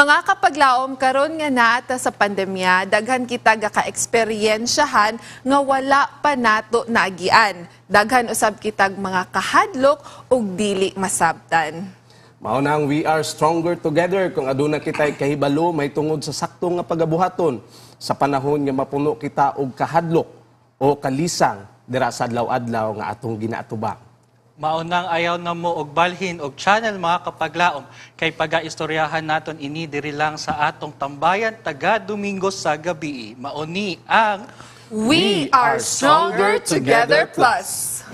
Mga kapaglaom karon nga naata sa pandemya, daghan kita gaka-eksperyensyahan nga wala pa nato naagian. Daghan usab kitag mga kahadlok ug dili masabtan. Mao nang we are stronger together kung aduna kitay kahibalo may tungod sa saktong nga pagabuhaton sa panahon nga mapuno kita og kahadlok o kalisang dira sa adlaw-adlaw nga atong ginaatubang. Maunang ayaw na mo og balhin og channel mga kapaglaom kay pagaistoryahan naton ini diri lang sa atong tambayan taga Domingo sa gabi. Mauni ang We are stronger together plus.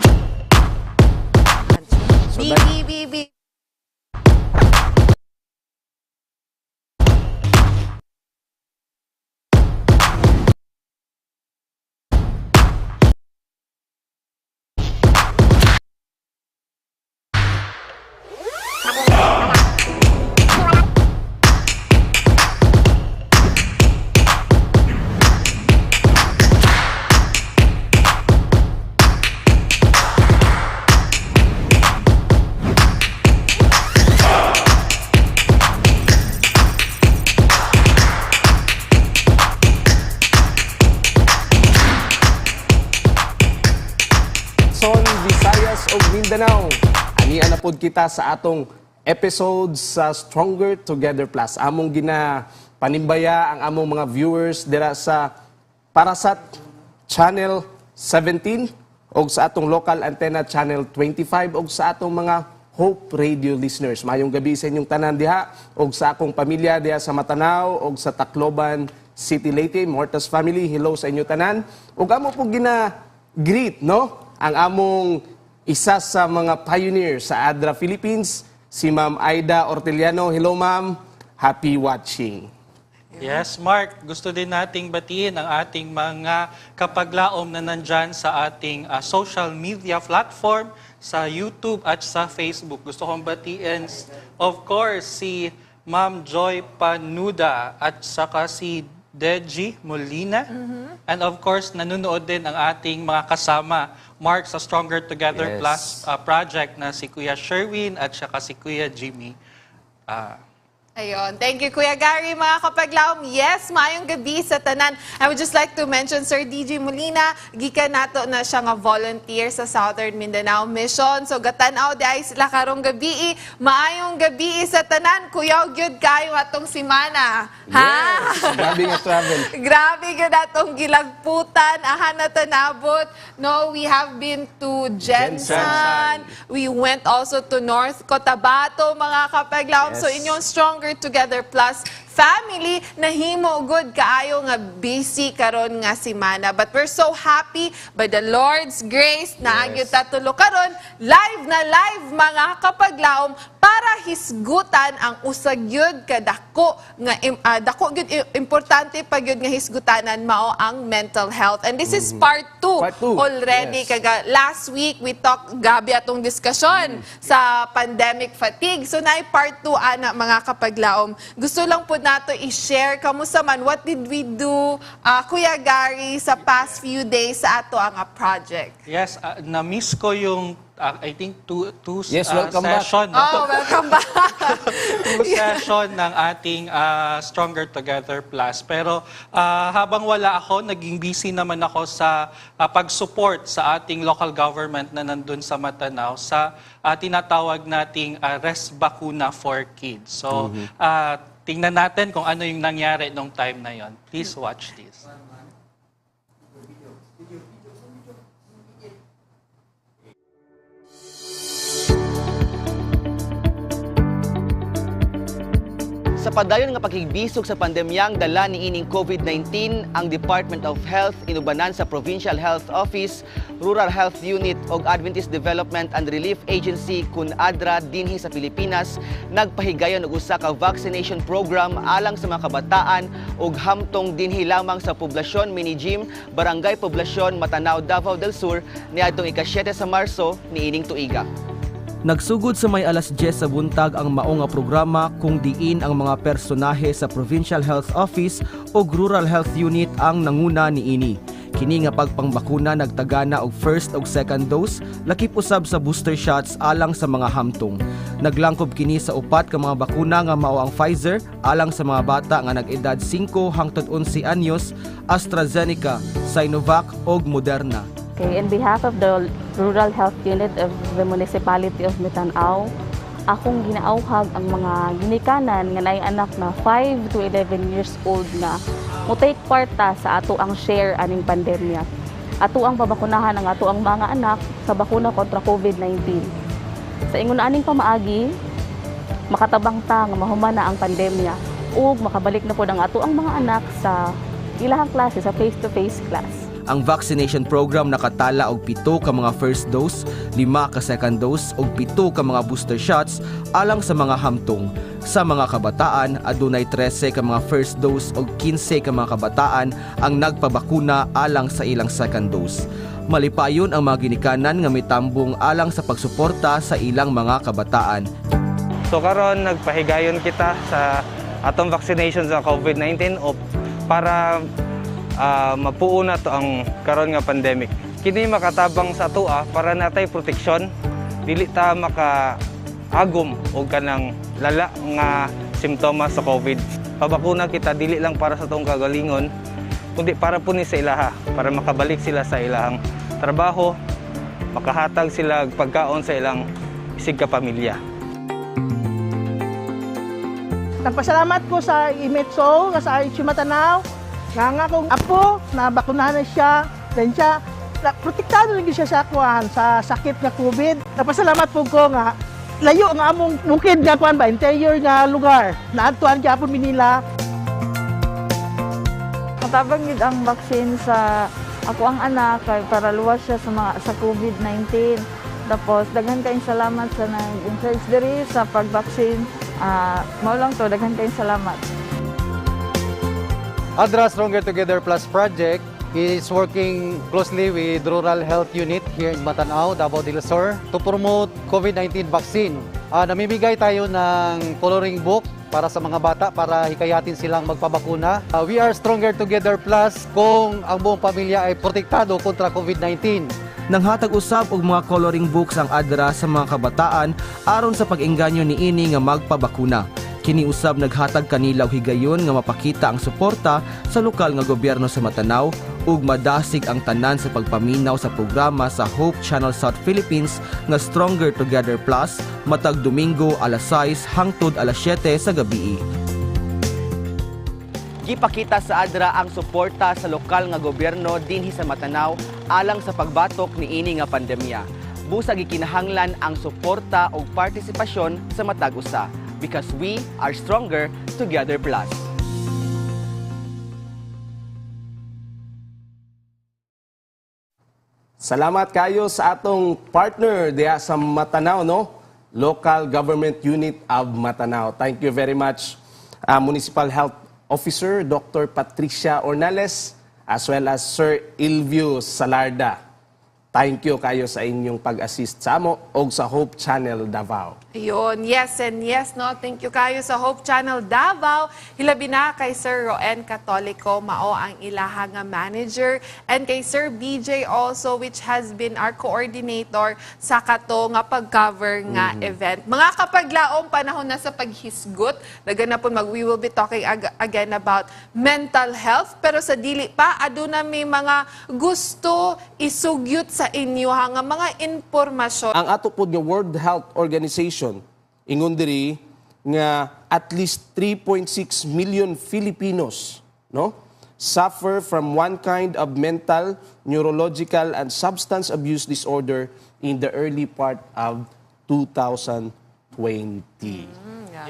BBBB. Visayas ug Mindanao. Anian na pod kita sa atong episode sa Stronger Together Plus. Among panimbayya ang among mga viewers dira sa Parasat Channel 17 ug sa atong local antenna Channel 25 ug sa atong mga Hope Radio listeners. Mayong gabi sa inyong tanan diha ug sa akong pamilya diha sa Matanao ug sa Tacloban City Leyte, Mortas family. Hello sa inyo tanan. Ug amo po greet no? Ang among isa sa mga pioneer sa ADRA Philippines, si Ma'am Aida Orteliano. Hello ma'am, happy watching. Yes, Mark, gusto din nating batiin ang ating mga kapaglaom na nandyan sa ating social media platform, sa YouTube at sa Facebook. Gusto kong batiin, of course, si Ma'am Joy Panuda at saka si Deji Molina. And of course, nanonood din ang ating mga kasama, Mark, sa Stronger Together Plus project na si Kuya Sherwin at saka si Kuya Jimmy. Ayun. Thank you, Kuya Gary, mga kapaglaom. Yes, maayong gabi sa tanan. I would just like to mention, Sir DJ Molina, gikan nato na siya nga volunteer sa Southern Mindanao Mission. So, gatanaw di ay sila karong gabi. Maayong gabi sa tanan. Kuya, gyud kayo atong simana. Ha? Yes, grabe nga travel. Grabe gyud atong gilagputan. Aha na tanabot. No, we have been to Jensan. We went also to North Cotabato, mga kapaglaom. Yes. So, inyong Stronger Together Plus family nahimo good kaayo nga busy karon nga semana, but we're so happy by the Lord's grace na agyud ta tulo karon live na live mga kapaglaom para hisgutan ang usag gyud kadako nga dako gyud importante pa gyud nga hisgutanan mao ang mental health, and this is part 2 already. Kaga last week we talked gabi atong diskusyon sa pandemic fatigue, so naay part 2 ana mga kapaglaom. Gusto lang po nato i-share kamusta man, what did we do, Kuya Gary, sa past few days sa ato ang project? Yes, na-miss ko yung I think two welcome session. back. Oh, welcome back. Two session ng ating Stronger Together Plus. Pero habang wala ako, naging busy naman ako sa pag-support sa ating local government na nandun sa Matanao sa tinatawag nating Res Bakuna for Kids. So, tingnan natin kung ano yung nangyari nung time na yon. Please watch this. Sa padayon nga pakigbisog sa pandemyang dala ni ining COVID-19, ang Department of Health inubanan sa Provincial Health Office, Rural Health Unit ug Adventist Development and Relief Agency kun ADRA dinhi sa Pilipinas nagpahigayon og usa ka vaccination program alang sa mga kabataan ug hamtong dinhi lamang sa poblasyon Minijim, Barangay Poblasyon, Matanao, Davao del Sur niadtong ika-7 sa Marso niining tuiga. Nagsugod sa may alas 10 sa buntag ang mao nga programa kung diin ang mga personahe sa Provincial Health Office o Rural Health Unit ang nanguna niini. Kini nga pagpangbakuna nagtagana og first ug second dose, lakip usab sa booster shots alang sa mga hamtong. Naglangkob kini sa upat ka mga bakuna nga mao ang Pfizer alang sa mga bata nga nag-edad 5 hangtod 11 anyos, AstraZeneca, Sinovac ug Moderna. Okay, in behalf of the Rural Health Unit of the Municipality of Metanao, akong ginaauhag ang mga ginikanan nga naay anak na 5 to 11 years old nga mo take part ta sa ato ang share aning pandemya. Ato ang pabakunahan ang ato ang mga anak sa bakuna kontra COVID-19. Sa ingon aning pamaagi, makatabang ta nga mahuman na ang pandemya ug makabalik na pod ang ato ang mga anak sa ilahang klase sa face-to-face class. Ang vaccination program nakatala og 7 ka mga first dose, 5 ka second dose ug 7 ka mga booster shots alang sa mga hamtong. Sa mga kabataan, adunay 13 ka mga first dose ug 15 ka mga kabataan ang nagpabakuna alang sa ilang second dose. Malipayon ang mga ginikanan nga mitambong alang sa pagsuporta sa ilang mga kabataan. So karon nagpahigayon kita sa atong vaccination sa COVID-19 o para mapuo na to ang karon nga pandemic. Kini makatabang sa atoa para natay proteksyon, dili ta makaagom og kanang lala nga simptomas sa COVID. Pabakuna kita dili lang para sa tong kagalingon, kundi para po ni sa ilaha, para makabalik sila sa ilang trabaho, makahatag sila pagkaon sa ilang isig ka pamilya. Nagpasalamat ko sa Imetso, sa Ichimatanaw, nga kong apo, na bakunahan na siya, then siya, protektado lagi siya sa kuhan, sa sakit nga COVID. Nagpasalamat po ko nga, layo nga among bukid nga kuhan ba, interior nga lugar, naadtuan kaya po Manila. Matabang yun ang vaccine sa ako ang anak kay para luwas siya sa COVID-19. Tapos daghan kayong salamat sa nag-encourage diri sa pag-vaccine. Mao lang to, daghan kayong salamat. ADRA Stronger Together Plus project is working closely with Rural Health Unit here in Matanao, Davao del Sur to promote COVID-19 vaccine. Namimigay tayo ng coloring book para sa mga bata para hikayatin silang magpabakuna. We are Stronger Together Plus kung ang buong pamilya ay protektado kontra COVID-19. Nanghatag usab og mga coloring books ang ADRA sa mga kabataan aron sa pag-engganyo niini nga magpabakuna. Kini usab naghatag kanila og higayon nga mapakita ang suporta sa lokal nga gobyerno sa Matanao ug madasig ang tanan sa pagpaminaw sa programa sa Hope Channel South Philippines nga Stronger Together Plus matag Domingo alas 6 hangtod alas 7 sa gabii. Gipakita sa ADRA ang suporta sa lokal nga gobyerno dinhi sa Matanao alang sa pagbatok niini nga pandemya. Busa gikinahanglan ang suporta ug partisipasyon sa matag usa. Because we are Stronger Together Plus. Salamat kayo sa atong partner diya sa Matanao, no? Local Government Unit of Matanao. Thank you very much, Municipal Health Officer Dr. Patricia Ornales, as well as Sir Ilvio Salarda. Thank you kayo sa inyong pag-assist sa amo o sa Hope Channel Davao. Ayun, yes and yes, no? Thank you kayo sa Hope Channel Davao. Hilabi na kay Sir Roen Catolico, mao ang ilaha nga manager, and kay Sir BJ also, which has been our coordinator sa kato nga pag-cover nga event. Mga kapaglaong panahon na sa paghisgot, dagan na po we will be talking again about mental health, pero sa dili pa, aduna may mga gusto isugyot sa inyo nga mga impormasyon. Ang ato po nga World Health Organization, ingon diri nga at least 3.6 million Filipinos, no, suffer from one kind of mental, neurological, and substance abuse disorder in the early part of 2020.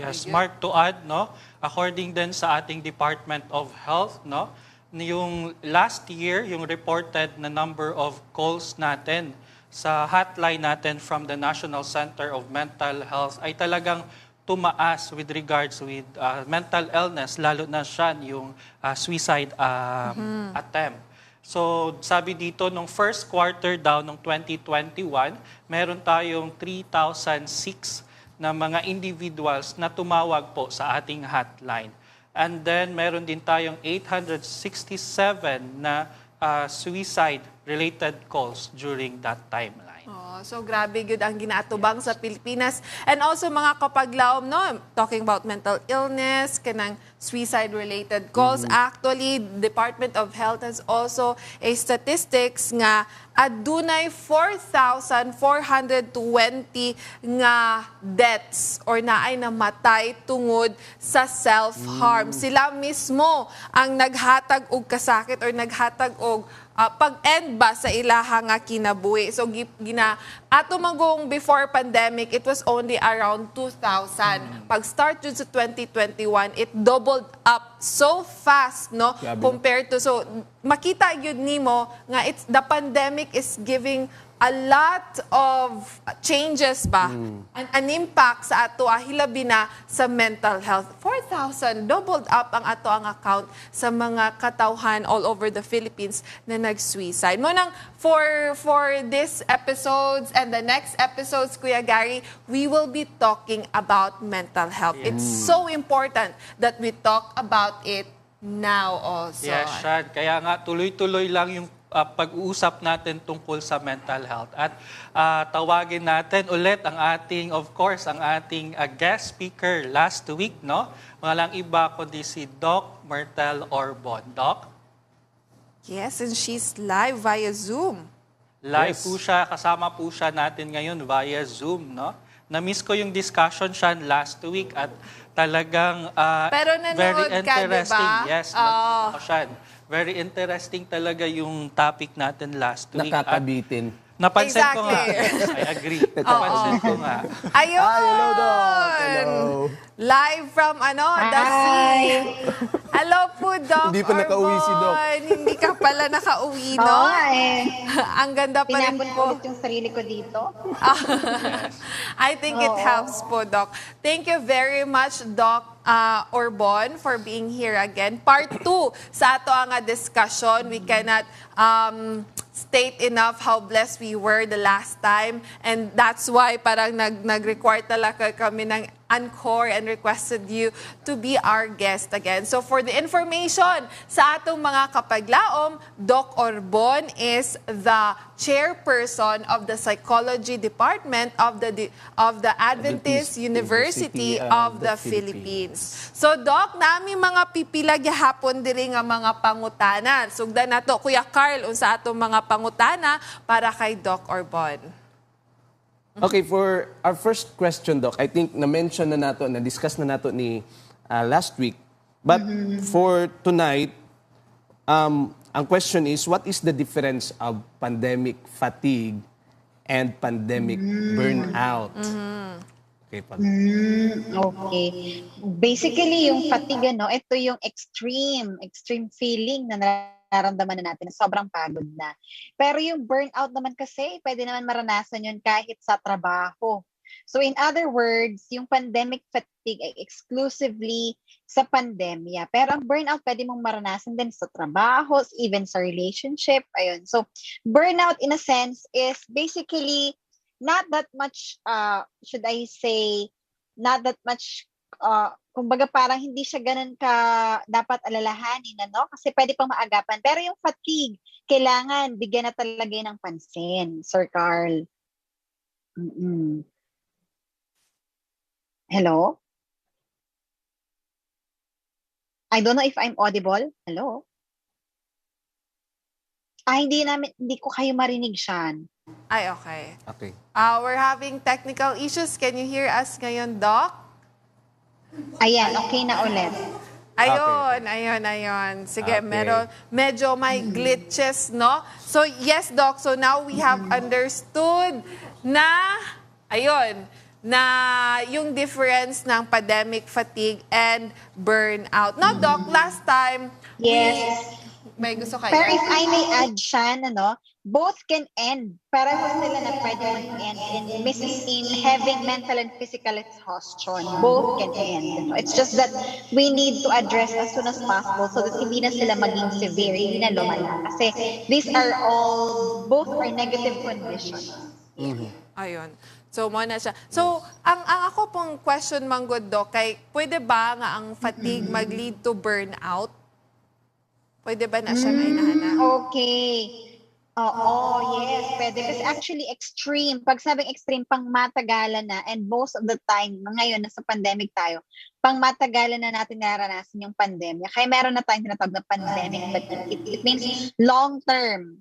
Yes, Mark, to add, no, according din sa ating Department of Health, no, yung last year, yung reported na number of calls natin sa hotline natin from the National Center of Mental Health ay talagang tumaas with regards with mental illness, lalo na siya yung suicide attempt. So sabi dito, nung first quarter daw ng 2021, meron tayong 3,006 na mga individuals na tumawag po sa ating hotline. And then meron din tayong 867 na suicide-related calls during that timeline. Oh, so grabe yun ang ginaatubang sa Pilipinas. And also mga kapaglaom, no, talking about mental illness, kanang suicide-related calls. Actually, Department of Health has also a statistics nga adunay 4,420 nga deaths or naay namatay tungod sa self-harm. Sila mismo ang naghatag og kasakit or naghatag og pag-end ba sa ilaha nga kinabuhi. So ato magong before pandemic, it was only around 2,000. Pag-start jud sa 2021, it doubled up so fast, no? Grabe, no? Compared to, so makita yun nimo nga the pandemic is giving a lot of changes ba? An impact sa ato hilabi na sa mental health. 4,000, doubled up ang ato ang account sa mga katawhan all over the Philippines na nag-suicide. Mo nang for this episodes and the next episodes, Kuya Gary, we will be talking about mental health. It's so important that we talk about it now also. Yes, Shad. Kaya nga tuloy-tuloy lang yung pag-uusap natin tungkol sa mental health. At tawagin natin ulit ang ating, of course, ang ating guest speaker last week, no? Walang iba kundi si Doc Myrtle Orbon. Doc? Yes, and she's live via Zoom. Live Yes. po siya, kasama po siya natin ngayon via Zoom, no? Na-miss ko yung discussion siya last week at talagang Pero nanood very ka, interesting. diba? Yes, nanood ako siya. Very interesting talaga yung topic natin last week. Nakakabitin. Napansin ko nga. Exactly. I agree. Napansin ko nga. Ayun! hello, Doc. Hello. Live from the sea. Hello po, Doc. Hindi pa nakauwi si Doc. Orbon. Hindi ka pala nakauwi, no? Oo, eh. Ang ganda pa rin Pinapon po. ulit yung sarili ko dito. I think it helps po, Doc. Thank you very much, Doc Orbon, for being here again. Part 2 sa ato ang discussion. We cannot state enough how blessed we were the last time. And that's why parang nag-require talaga kami ng encore and requested you to be our guest again. So for the information sa atong mga kapaglaom, Doc Orbon is the chairperson of the psychology department of the Adventist University of the Philippines. So Doc, nami mga pipila gihapon diri nga mga pangutana. Sugdan nato Kuya Carl unsa atong mga pangutana para kay Doc Orbon. Okay, for our first question, Doc, I think na-mention na nato, na-discuss na nato ni last week. But for tonight, ang question is, what is the difference of pandemic fatigue and pandemic burnout? Okay, Okay. Basically, yung fatigue, ito yung extreme feeling na nararamdaman na natin, sobrang pagod na. Pero yung burnout naman kasi, pwede naman maranasan yun kahit sa trabaho. So in other words, yung pandemic fatigue ay exclusively sa pandemya. Pero ang burnout pwede mong maranasan din sa trabaho, even sa relationship. Ayun. So burnout in a sense is basically not that much, should I say, not that much, kumbaga parang hindi siya ganun ka dapat alalahanin, kasi pwede pang maagapan. Pero yung fatigue, kailangan bigyan na talaga yun ng pansin, Sir Carl. Hello? I don't know if I'm audible. Hello? Hindi ko kayo marinig, Sean. Ay, okay. Okay. We're having technical issues. Can you hear us ngayon, Doc? Ayan, okay na ulit. Ayun. Sige, Okay. medyo may glitches, no? So, yes, Doc. So, now we have understood na yung difference ng pandemic fatigue and burnout. No, Doc, last time, Yes. may gusto kayo? Pero if I may add, Sean, both can end. Pareho sila na pwede mag-end in having mental and physical exhaustion. Both can end. It's just that we need to address as soon as possible so that hindi na sila maging severe, hindi na lumala. Kasi these are both are negative conditions. Ayun. So, mo na siya. So, ang ako pong question, Manggod, Doc, kay pwede ba nga ang fatigue mag-lead to burnout? Pwede ba na siya mainahanap? Okay. Oo, yes, pwede. Kasi actually extreme, pag sabing extreme, pang matagalan na, and most of the time, ngayon, nasa pandemic tayo, pang matagalan na natin naranasan yung pandemya. Kaya meron na tayong tinatawag na pandemic fatigue. It means long-term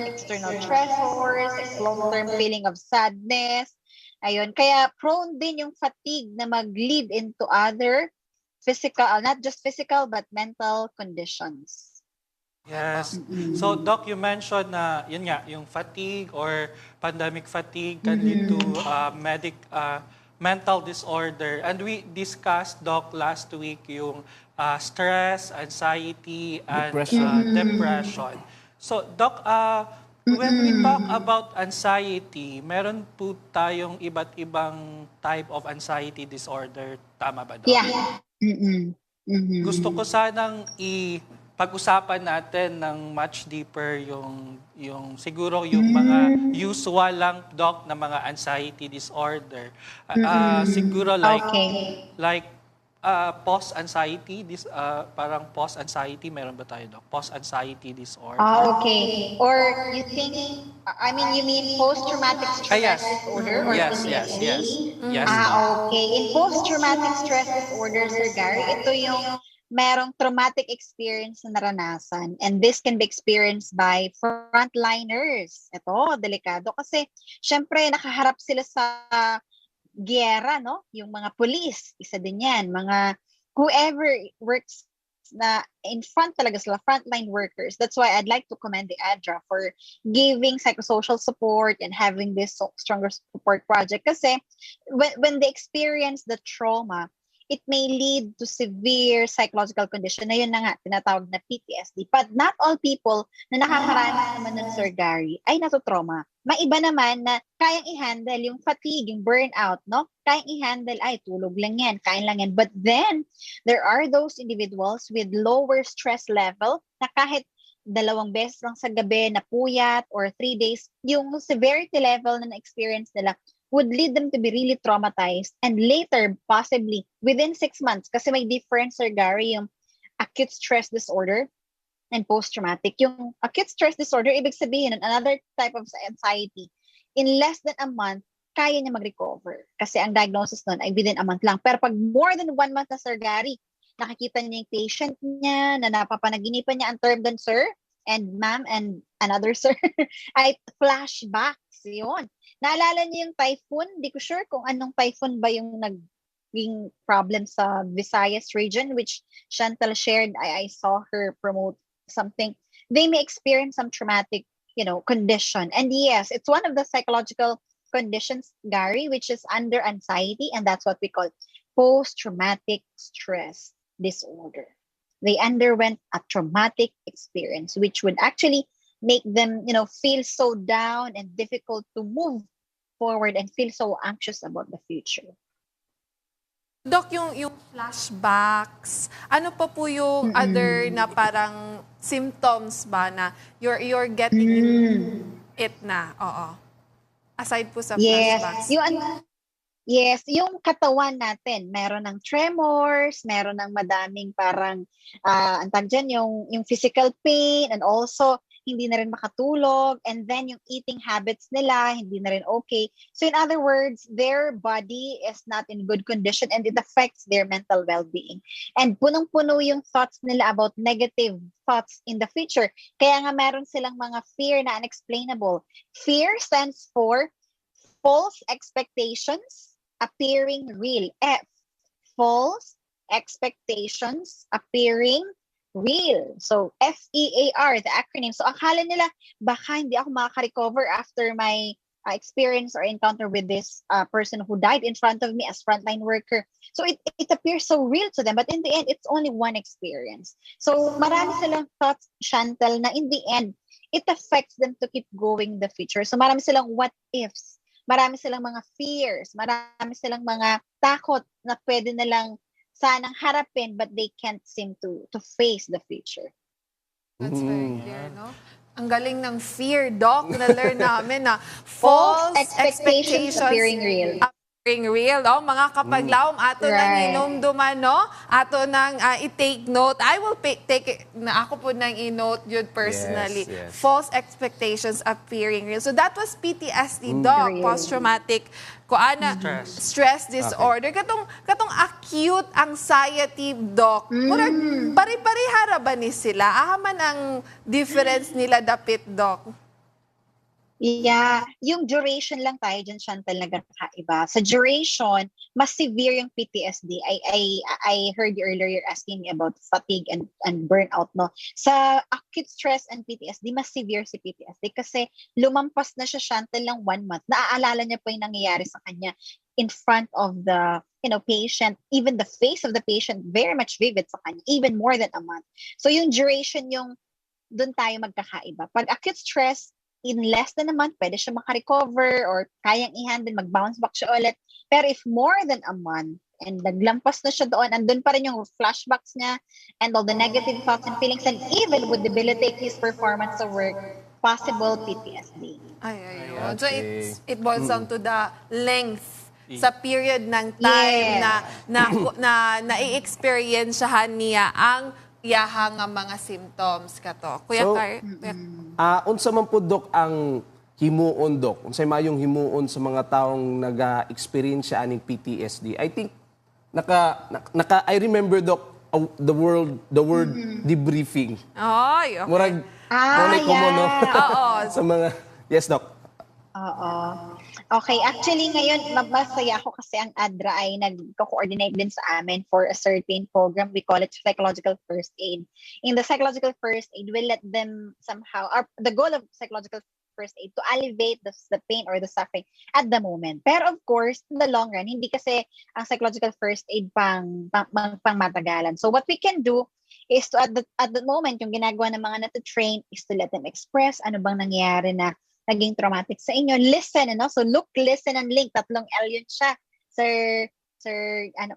external stressors, long-term feeling of sadness. Ayun, kaya prone din yung fatigue na mag-lead into other physical, not just physical, but mental conditions. Yes. So, Doc, you mentioned na, yun nga, yung fatigue or pandemic fatigue can lead to mental disorder. And we discussed, Doc, last week yung stress, anxiety, and depression. So, Doc, when we talk about anxiety, meron po tayong iba't ibang type of anxiety disorder. Tama ba, Doc? Yeah. Gusto ko sanang pag-usapan natin ng much deeper yung siguro yung mga usual lang, Doc, na mga anxiety disorder. Siguro like post-anxiety, parang post-anxiety, meron ba tayo, Doc? Post-anxiety disorder. Okay. Or you think, you mean post-traumatic stress disorder or PTSD? Yes, Doc. Okay. In post-traumatic stress disorder, Sir Gary, ito yung merong traumatic experience na naranasan. And this can be experienced by frontliners. Ito, delikado. Kasi, syempre, nakaharap sila sa giyera, no? Yung mga police, isa din yan. Mga whoever works na in front talaga sila, frontline workers. That's why I'd like to commend the ADRA for giving psychosocial support and having this stronger support project. Kasi, when they experience the trauma, it may lead to severe psychological condition na yun na nga, tinatawag na PTSD. But not all people na nakakaranas naman ng Sir Gary ay natotrauma. May iba naman na kayang i-handle yung fatigue, yung burnout, no? Kayang i-handle, ay, tulog lang yan, kain lang yan. But then, there are those individuals with lower stress level na kahit 2 beses lang sa gabi na puyat or 3 days, yung severity level na na-experience nila would lead them to be really traumatized, and later, possibly, within 6 months, kasi may difference, Sir Gary, yung acute stress disorder and post-traumatic. Yung acute stress disorder, ibig sabihin, another type of anxiety, in less than a month, kaya niya mag-recover. Kasi ang diagnosis nun ay within a month lang. Pero pag more than 1 month na, Sir Gary, nakikita niya yung patient niya, na napapanaginipan niya, ang term dun, sir, and ma'am, and another sir, ay flashbacks. Yun. Naalala niyo yung typhoon? Di ko sure kung anong typhoon ba yung naging problem sa Visayas region, which Chantal shared. I saw her promote something. They may experience some traumatic, condition. And yes, it's one of the psychological conditions, Gary, which is under anxiety, and that's what we call post-traumatic stress disorder. They underwent a traumatic experience, which would actually make them, feel so down and difficult to move forward and feel so anxious about the future. Doc, yung flashbacks, ano pa po yung other na parang symptoms ba na you're getting it na? Oo. Aside po sa flashbacks. Yes, yung katawan natin, meron ng tremors, meron ng madaming parang, antag dyan, yung physical pain, and also, hindi na rin makatulog, and then yung eating habits nila, hindi na rin okay. So in other words, their body is not in good condition and it affects their mental well-being. And punong-puno yung thoughts nila about negative thoughts in the future. Kaya nga meron silang mga fear na unexplainable. Fear stands for false expectations appearing real. F, false expectations appearing real. So, FEAR, the acronym. So, akala nila, baka hindi ako makaka-recover after my experience or encounter with this person who died in front of me as frontline worker. So, it appears so real to them. But in the end, it's only one experience. So, marami silang thoughts, Chantal, na in the end, it affects them to keep going in the future. So, marami silang what ifs. Marami silang mga fears. Marami silang mga takot na pwede nilang sanang harapin, but they can't seem to face the future. That's very clear, no? Ang galing ng fear, Doc, na learn namin na false expectations appearing real. real, oh, mga kapaglawom, ato nang Right. hinumduman, no? Ato nang i-take note. I will take it, na ako po nang i-note yun personally. Yes, yes. False expectations appearing real. So that was PTSD, Doc, Real. post-traumatic stress disorder. Katong acute anxiety, Doc. Murag, pare-parehara ba ni sila? Ahaman ang difference nila dapit, Doc? Yeah, yung duration lang tayo dyan, Chantal, nagkakaiba. Sa duration, mas severe yung PTSD. I heard you earlier, you're asking me about fatigue and burnout, no? Sa acute stress and PTSD, mas severe si PTSD kasi lumampas na siya, Chantal, lang 1 month. Naaalala niya pa yung nangyayari sa kanya in front of the patient, even the face of the patient, very much vivid sa kanya, even more than a month. So yung duration, yung doon tayo magkakaiba. Pag acute stress, in less than a month, pwede siya makarecover or kayang i-handle, mag-bounce back siya ulit. Pero if more than a month, and naglampas na siya doon, andun pa rin yung flashbacks niya, and all the negative thoughts and feelings, and even would debilitate his performance sa work, possible PTSD. Ayun. So it boils down to the length sa period ng time na i-experiensyahan niya ang iyaha nga mga symptoms kato. Kuya So, Car, unsa man po, Dok, ang himuon, Dok? Unsay mayong himuon sa mga taong nag-experience siya aning PTSD? I think I remember, Dok, the word debriefing. Ay, okay. Murag common, no? Oo. Sa mga Yes, Dok. Oo. Okay, actually ngayon, masaya ako kasi ang ADRA ay nag-coordinate din sa amin for a certain program. We call it psychological first aid. In the psychological first aid, we let them somehow, the goal of psychological first aid to alleviate the pain or the suffering at the moment. Pero of course, in the long run, hindi kasi ang psychological first aid pang matagalan. So what we can do is to at the moment, yung ginagawa ng mga nata-train is to let them express ano bang nangyayari na naging traumatic sa inyo. Listen, so look, listen, and link. 3 L yun siya. Sir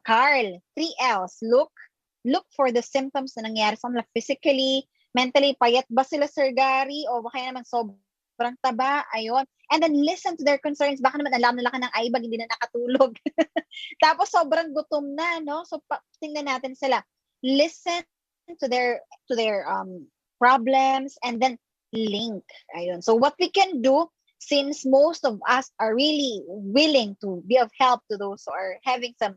Carl. 3 L's. Look for the symptoms na nangyari sa kanila physically, mentally. Payat ba sila, Sir Gary? O baka naman sobrang taba? Ayun. And then listen to their concerns. Baka naman alam nila ka ng aibag, hindi na nakatulog. Tapos sobrang gutom na, no? So tingnan natin sila. Listen to their problems, and then link. Ayun. So what we can do, since most of us are really willing to be of help to those who are having some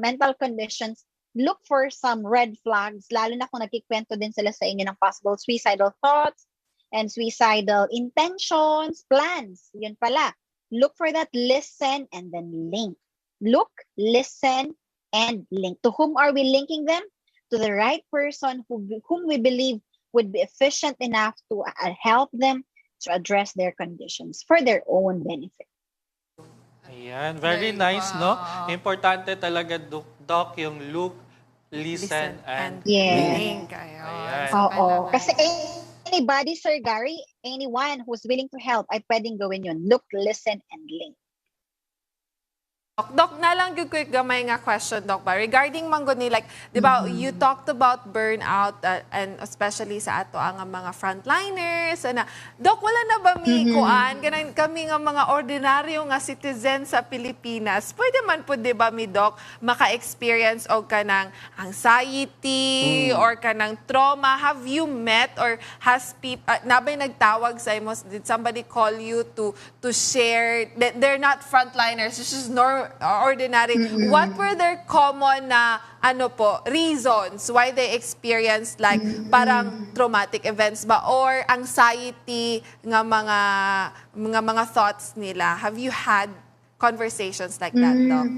mental conditions, look for some red flags, lalo na kung nagkikwento din sila sa inyo ng possible suicidal thoughts and suicidal intentions, plans. Yun pala. Look for that, listen, and then link. Look, listen, and link. To whom are we linking them? To the right person whom we believe would be efficient enough to help them to address their conditions for their own benefit. Ayan, very nice, no? Importante talaga, Doc, yung look, listen, and link. Ayan. Oo. Kasi anybody, Sir Gary, anyone who's willing to help, ay pwedeng gawin yun. Look, listen, and link. Doc, na lang yung quick gamay nga question, Doc, ba? Regarding mangguni, like, di ba, you talked about burnout and especially sa ato ang mga frontliners. Doc, wala na ba kuan? Kami nga mga ordinaryo nga citizen sa Pilipinas, pwede man po, di ba, Doc, maka-experience o kanang anxiety or kanang trauma? Have you met or has people, nabay nagtawag sa imo, did somebody call you to share, they're not frontliners, this is ordinary. What were their common na reasons why they experienced like parang traumatic events ba or anxiety nga mga thoughts nila? Have you had conversations like that, Doc?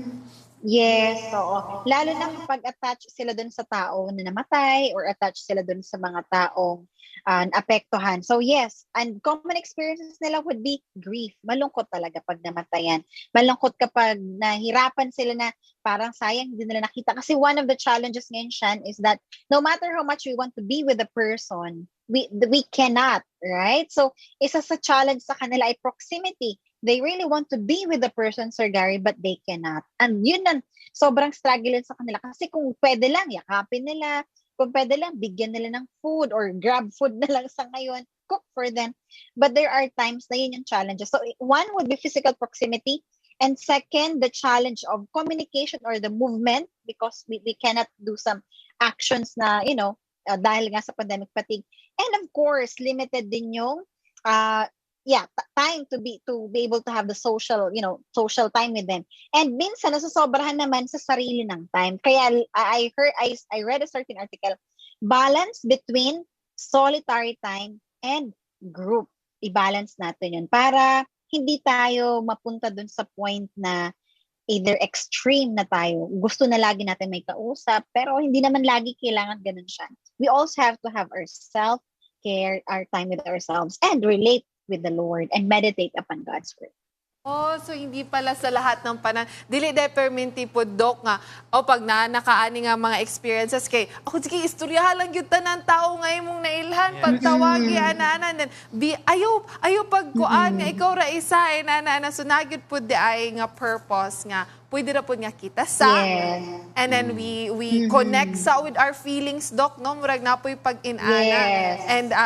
Yes, oo. Lalo na kapag attached sila dun sa tao na namatay or attached sila dun sa mga taong naapektuhan. So yes, and common experiences nila would be grief. Malungkot talaga pag namatayan. Malungkot kapag nahirapan sila na parang sayang hindi nila nakita. Kasi one of the challenges ngayon, Shan, is that no matter how much we want to be with the person, we cannot, right? So isa sa challenge sa kanila ay proximity. They really want to be with the person, Sir Gary, but they cannot. And yun ang sobrang struggle sa kanila. Kasi kung pwede lang, yakapin nila. Kung pwede lang, bigyan nila ng food or grab food na lang sa ngayon. Cook for them. But there are times na yun yung challenges. So one would be physical proximity. And second, the challenge of communication or the movement, because we cannot do some actions na, dahil nga sa pandemic fatigue. And of course, limited din yung time to be able to have the social time with them. And minsan nasosobrahan naman sa sarili ng time. Kaya I read a certain article, balance between solitary time and group. I-balance natin yun para hindi tayo mapunta dun sa point na either extreme na tayo. Gusto na lagi natin may kausap, pero hindi naman lagi kailangan ganun siya. We also have to have our self-care, our time with ourselves, and relate with the Lord and meditate upon God's word. Oh, so hindi pala sa lahat ng dili de perminti po, Dok, nga, pag nakaani nga mga experiences kay, ako sige, istoryahan lang yun ng tao ngayon mong nailhan, pagtawagi, ana-ana, ayaw pagkuan nga, ikaw ra isa, ana-ana, so nagyod po di ay nga purpose nga, pwede na po nga kita sa, and then we connect sa with our feelings, Dok, no? Murag na po yung pag-inana,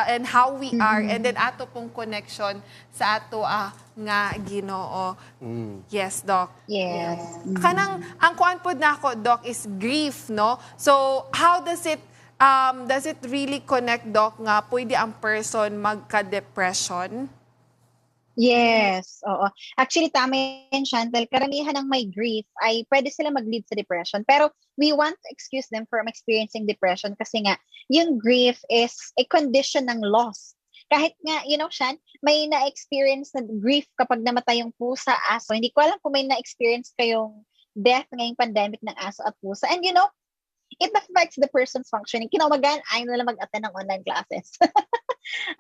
and how we are, and then ato pong connection sa ato nga Ginoo. Yes, Doc. Yes. Ang kuan po na ako, Doc, is grief, no? So, how does it really connect, Doc, nga pwede ang person magka-depression? Yes, oo. Actually, tama yan, Chantel. Karamihan ng may grief ay pwede sila mag-lead sa depression. Pero we want to excuse them from experiencing depression kasi nga, yung grief is a condition ng loss. Kahit nga, Shan, may na-experience na grief kapag namatay yung pusa, aso. Hindi ko alam kung may na-experience kayong death ngayong pandemic ng aso at pusa. And it affects the person's functioning. Kinawagan, ayaw nila mag-attend ng online classes.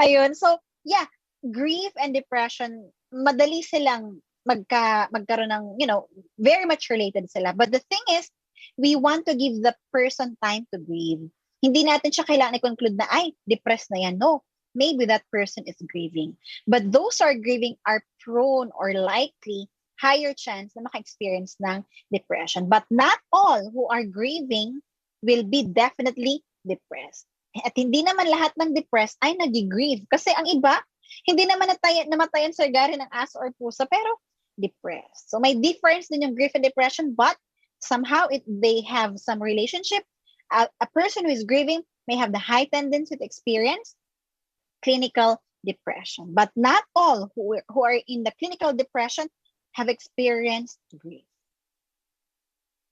Ayun. So, yeah, grief and depression, madali silang magkaroon ng, very much related sila. But the thing is, we want to give the person time to grieve. Hindi natin siya kailangan i-conclude na, depressed na yan. No. Maybe that person is grieving. But those who are grieving are prone or likely higher chance na maka-experience ng depression. But not all who are grieving will be definitely depressed. At hindi naman lahat ng depressed ay nag-grieve. Kasi ang iba, hindi naman namatayan sa gari ng aso or pusa, pero depressed. So may difference din yung grief and depression, but somehow they have some relationship. A person who is grieving may have the high tendency to experience clinical depression. But not all who are in the clinical depression have experienced grief.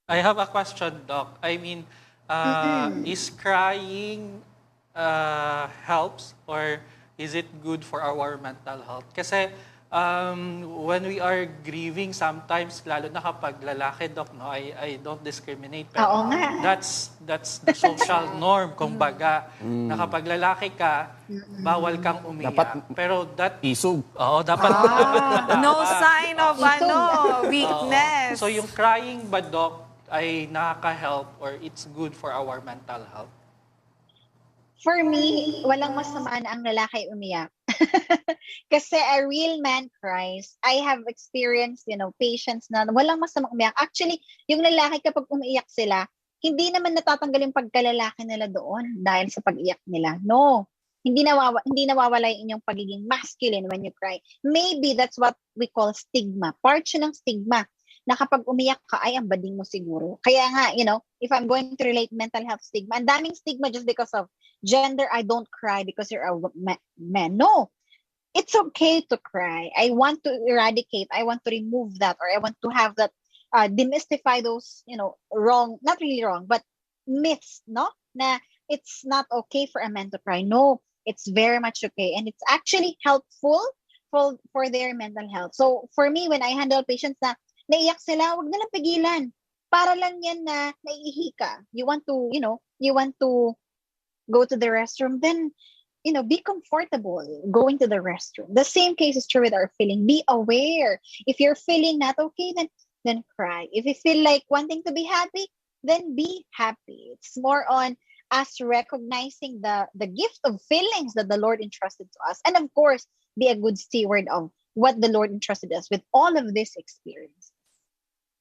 I have a question, Doc. I mean, is crying helps or is it good for our mental health? Kasi when we are grieving sometimes, lalo na kapag lalaki, Doc, no, I don't discriminate. Pero Oo nga. that's the social norm, kumbaga. Na kapag lalaki ka, bawal kang umiyak. Pero Isog. Oo, dapat. No sign of weakness. So yung crying ba, Doc, ay nakaka-help or it's good for our mental health? For me, walang masama na ang lalaki umiyak. Kasi a real man cries. I have experienced, patients na walang masamang umiyak. Actually, yung lalaki kapag umiiyak sila, hindi naman natatanggal yung pagkalalaki nila doon dahil sa pag-iyak nila. No. Hindi nawawala yung inyong pagiging masculine when you cry. Maybe that's what we call stigma. Part siya ng stigma na kapag umiyak ka, ay, ang bading mo siguro. Kaya nga, if I'm going to relate mental health stigma, ang daming stigma just because of gender, I don't cry because you're a man. No. It's okay to cry. I want to eradicate, I want to remove that, or I want to have that, demystify those, wrong, not really wrong, but myths, no? Na it's not okay for a man to cry. No, it's very much okay. And it's actually helpful for their mental health. So for me, when I handle patients na naiyak sila, wag na lang pigilan. Para lang yan na naiihi ka. You want to go to the restroom, then, be comfortable going to the restroom. The same case is true with our feeling. Be aware. If you're feeling not okay, then cry. If you feel like wanting to be happy, then be happy. It's more on us recognizing the gift of feelings that the Lord entrusted to us. And of course, be a good steward of what the Lord entrusted us with all of this experience.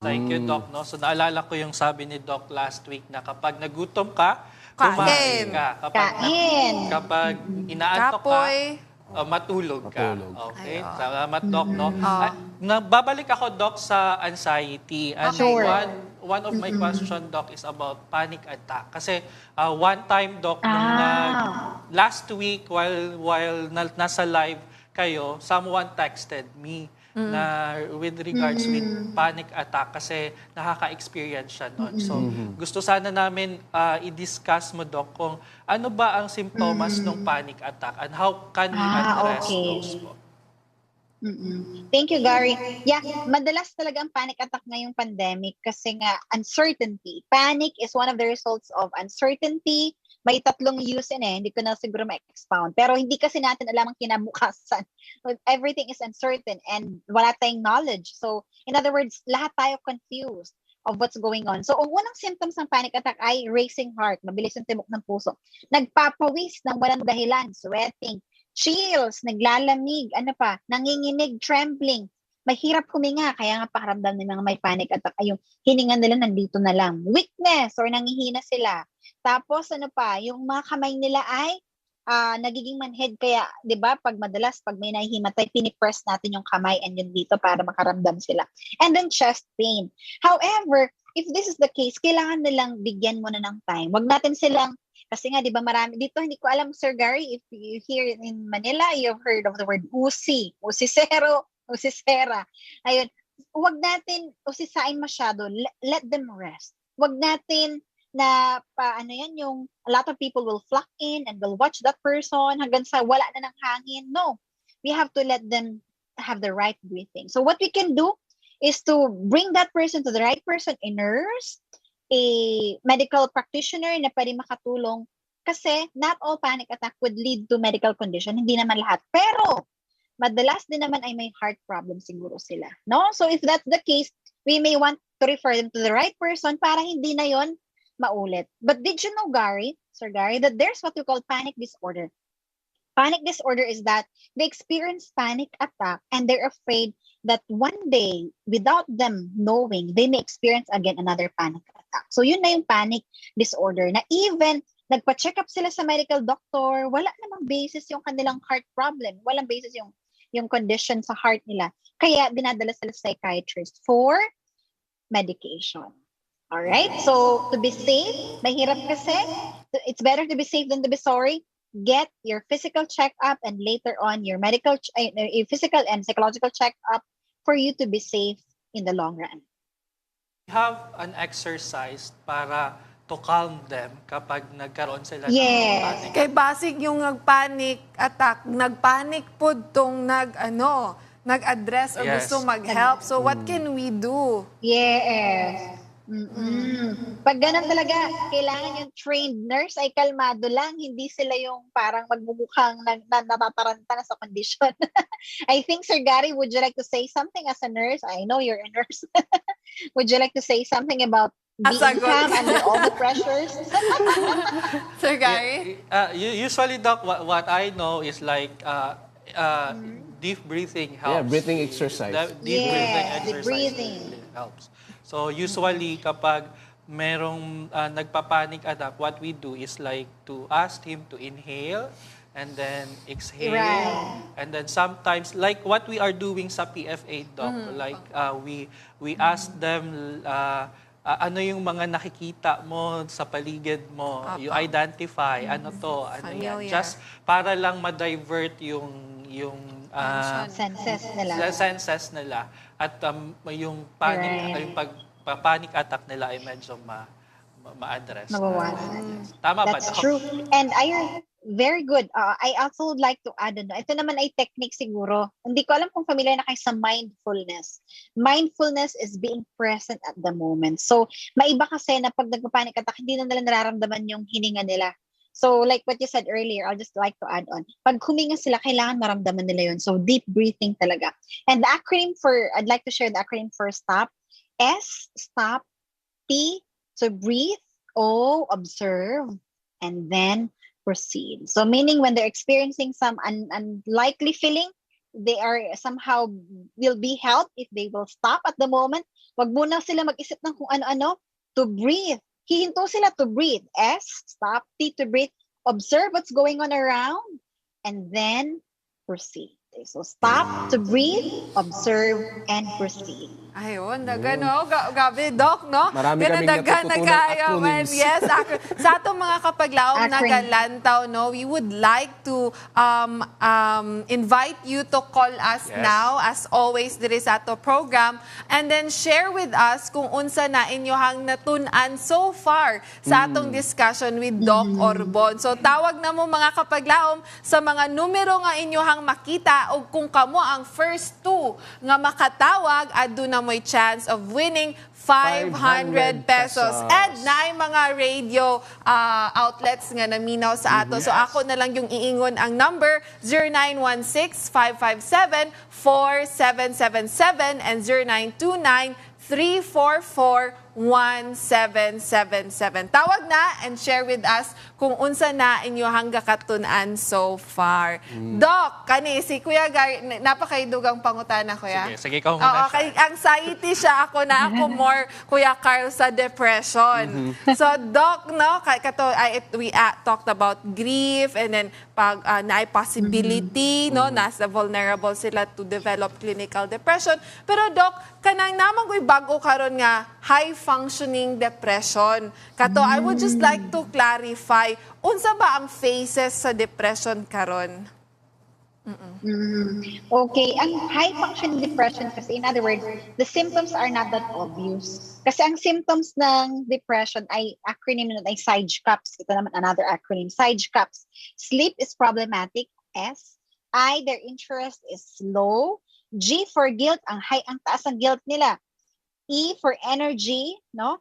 Thank you, Doc. No? So naalala ko yung sabi ni Doc last week na kapag nagutom ka, Kain. kumain ka. Kain. Kapag inaantok ka, Kapoy. matulog ka. Matulog. Okay? Ayun. Salamat, Doc, no? Babalik ako, Doc, sa anxiety. And Sure. one of my question, Doc, is about panic attack. Kasi one time, Doc, last week, while nasa live kayo, someone texted me na with regards with panic attack kasi nakaka-experience siya nun. So, gusto sana namin i-discuss mo, Doc, kung ano ba ang simptomas ng panic attack and how can we address those po? Thank you, Gary. Yeah, madalas talaga ang panic attack ngayong pandemic kasi nga uncertainty. Panic is one of the results of uncertainty. May tatlong use hindi ko na siguro ma-expound. Pero hindi kasi natin alam ang kinabukasan. Everything is uncertain and wala tayong knowledge. So, in other words, lahat tayo confused of what's going on. So, ang unang symptoms ng panic attack ay racing heart, mabilis yung tibok ng puso, nagpapawis ng walang dahilan, sweating, chills, naglalamig, nanginginig, trembling, mahirap huminga, kaya nga pakiramdam ng mga may panic attack ay yung hininga nila nandito na lang. Weakness or nangihina sila. Tapos yung mga kamay nila ay nagiging manhead. Kaya, di ba, pag may nahihimatay, pinipress natin yung kamay and yun dito para makaramdam sila. And then chest pain. However, if this is the case, kailangan nilang bigyan mo na ng time. Wag natin silang, kasi nga, di ba, marami dito, hindi ko alam, Sir Gary, if you here in Manila, you've heard of the word usisera. Ayun, huwag natin usisain masyado. Let them rest. Huwag natin na yung a lot of people will flock in and will watch that person hanggang sa wala na ng hangin. No, we have to let them have the right breathing. So what we can do is to bring that person to the right person, a nurse, a medical practitioner na pwede makatulong kasi not all panic attack would lead to medical condition. Hindi naman lahat. Pero madalas din naman ay may heart problem siguro sila. No? So if that's the case, we may want to refer them to the right person para hindi na yon maulit. But did you know, Sir Gary, that there's what we call panic disorder? Panic disorder is that they experience panic attack and they're afraid that one day, without them knowing, they may experience again another panic attack. So yun na yung panic disorder na even nagpa-check up sila sa medical doctor, wala namang basis yung kanilang heart problem. Walang basis yung condition sa heart nila. Kaya dinadala sila sa psychiatrist for medication. All right? So, to be safe, mahirap kasi. It's better to be safe than to be sorry. Get your physical checkup and later on your physical and psychological checkup for you to be safe in the long run. We have an exercise para to calm them kapag nagkaroon sila ng Yes. panic. Kay basig yung nagpanic attack, nagpanic po tong nag-address or Yes. gusto mag-help. So what can we do? Yes. Pag ganun talaga, kailangan yung trained nurse ay kalmado lang. Hindi sila yung parang magmumukhang natataranta na sa condition. I think, Sir Gary, would you like to say something as a nurse? I know you're a nurse. Would you like to say something about being calm under all the pressures? Sir Gary? Usually, Doc, what I know is like deep breathing helps. Yeah, breathing exercise. Deep breathing Deep exercise breathing. helps. So usually kapag merong nagpa-panic attack, what we do is like to ask him to inhale and then exhale. Right. And then sometimes, like what we are doing sa PFA, Doc, like we ask them ano yung mga nakikita mo sa paligid mo, you identify, ano to, ano yan. Familiar. Just para lang ma-divert yung Senses nila. At yung panic, Right. yung panic attack nila ay medyo ma-address. Mabawasan. Tama ba? That's Doc? true. And very good. I also would like to add, ito naman ay technique siguro. Hindi ko alam kung familiar na kayo sa mindfulness. Mindfulness is being present at the moment. So, maiba kasi na pag nagpa-panic attack, hindi na nila nararamdaman yung hininga nila. So, like what you said earlier, I'll just like to add on. Pag huminga sila, kailangan maramdaman nila yun. So, deep breathing talaga. And the acronym I'd like to share the acronym for STOP. S, stop. P, to breathe. O, observe. And then proceed. So, meaning when they're experiencing some unlikely feeling, they are somehow will be helped if they will stop at the moment. Wag muna sila mag-isip ng kung ano-ano. To breathe. Hihinto sila to breathe. S, stop. T, to breathe. Observe what's going on around. And then proceed. So stop to breathe, observe, and proceed. Ayun, nagano, gabi, Doc, no? Marami kaming Ganadagan na natutunan kayo, man. acronyms. Yes, sa atong mga kapaglaom na Acronym. galantaw, no, we would like to invite you to call us now, as always, there is ato program, and then share with us kung unsa na inyohang natun-an so far sa atong discussion with Doc Orbon. So, tawag na mo mga kapaglaom sa mga numero nga inyohang makita o kung kamo ang first two nga makatawag, adu na mo'y chance of winning 500 pesos. And naay mga radio outlets nga naminaw sa ato. So ako na lang yung iingon ang number 0916-557-4777 and 0929-344-1777. Tawag na and share with us kung unsa na inyo hangga katunan so far. Doc, kani si Kuya Gary, napakaidugang pangutana, Kuya. Sige, ikaw Oo, muna. kay anxiety siya, ako na ako more Kuya Carl sa depression. So Doc, no, we talked about grief and then pag naay possibility, no, nasa vulnerable sila to develop clinical depression. Pero Doc, kanang naman ko'y bago karon nga high functioning depression. Kato, I would just like to clarify, unsa ba ang phases sa depression karon? Okay, ang high functioning depression kasi, in other words, the symptoms are not that obvious. Kasi ang symptoms ng depression ay acronym nun ay SIGE-CAPS. Ito naman another acronym, SIGE-CAPS. Sleep is problematic. S. I, their interest is low. G for guilt, ang taas ang guilt nila. E for energy, no?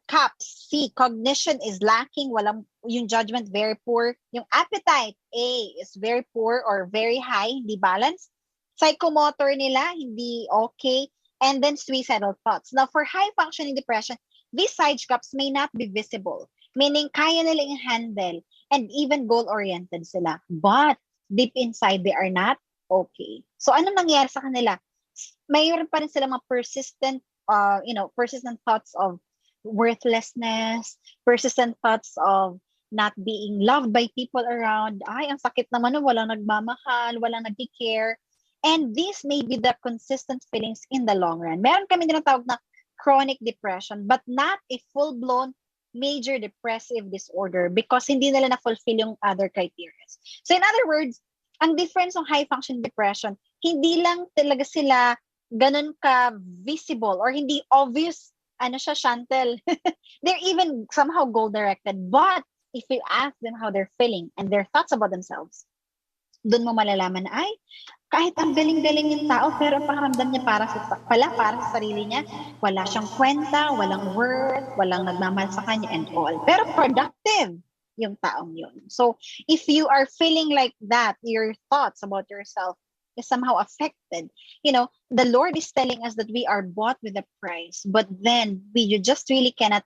CAPS, C, cognition is lacking, walang yung judgment very poor. Yung appetite, A, is very poor or very high, hindi balanced. Psychomotor nila, hindi okay. And then suicidal thoughts. Now, for high functioning depression, these side CAPS may not be visible, meaning kaya nila i-handle and even goal-oriented sila. But deep inside, they are not okay. So, anong nangyayari sa kanila? Mayroon pa rin sila mga persistent thoughts of worthlessness, persistent thoughts of not being loved by people around. Ay, ang sakit naman, walang nagmamahal, walang nag-care. And these may be the consistent feelings in the long run. Meron kami tinatawag na chronic depression, but not a full-blown major depressive disorder because hindi nila na-fulfill yung other criteria. So in other words, ang difference ng high-function depression, hindi lang talaga sila ganun ka-visible or hindi obvious, Chantel. They're even somehow goal-directed. But if you ask them how they're feeling and their thoughts about themselves, doon mo malalaman na, ay, kahit ang galing-galing yung tao, pero pakiramdam niya para sa sarili niya, wala siyang kwenta, walang worth, walang nagmamahal sa kanya and all. Pero productive yung taong yun. So, if you are feeling like that, your thoughts about yourself is somehow affected. The Lord is telling us that we are bought with a price, but then we just really cannot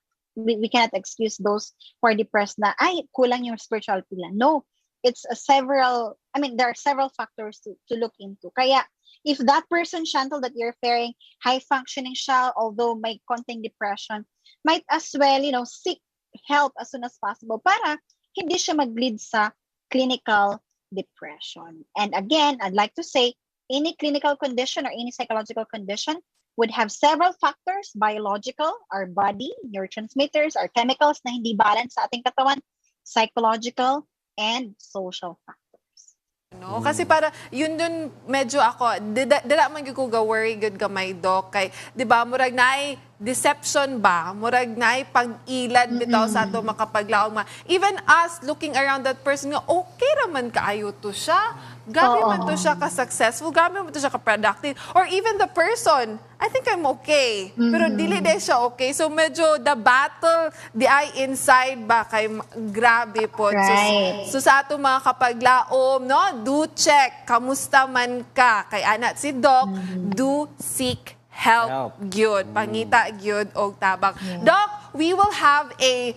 excuse those who are depressed na, ay, kulang yung spirituality lang. No, it's there are several factors to look into. Kaya, if that person, Chantal, that you're fearing, high-functioning siya, although may konting depression, might as well, seek help as soon as possible para hindi siya mag-lead sa clinical depression. And again, I'd like to say, any clinical condition or any psychological condition would have several factors, biological, our body, neurotransmitters, our chemicals na hindi balance sa ating katawan, psychological, and social factors. No, kasi para yun dun medyo ako dila man gyud ko ga worry good gamay, Doc, kay di ba murag naay deception ba, murag naay pag-ilad bitaw sa ato makapaglaom ma. Even us looking around that person nga okay raman kaayo to siya, gabi man to siya ka successful, gabi man to siya ka productive, or even the person, I think I'm okay, pero dili day siya okay. So medyo the battle di ay inside ba kay grabe po. Right. So sa ato mga kapaglaom, no, do check kamusta man ka kay anak si Doc, do seek help gyud, pangita gyud og tabang. Doc, we will have a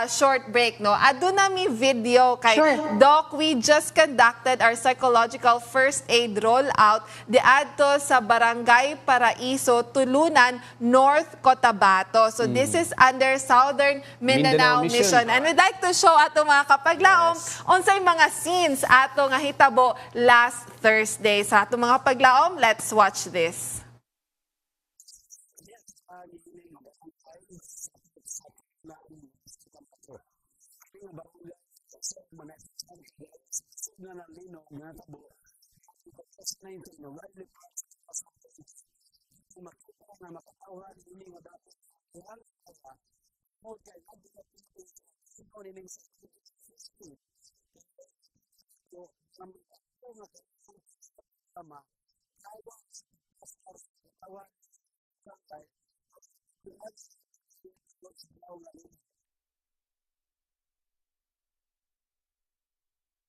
short break, no? Ado na mi video kay Sure. Doc, we just conducted our psychological first aid rollout di adto sa Barangay Paraiso, Tulunan, North Cotabato. So this is under Southern Mindanao Mindanao Mission. Mission. And we'd like to show ato mga kapaglaom unsay mga scenes ato nga hitabo last Thursday. Sa ato mga paglaom, let's watch this.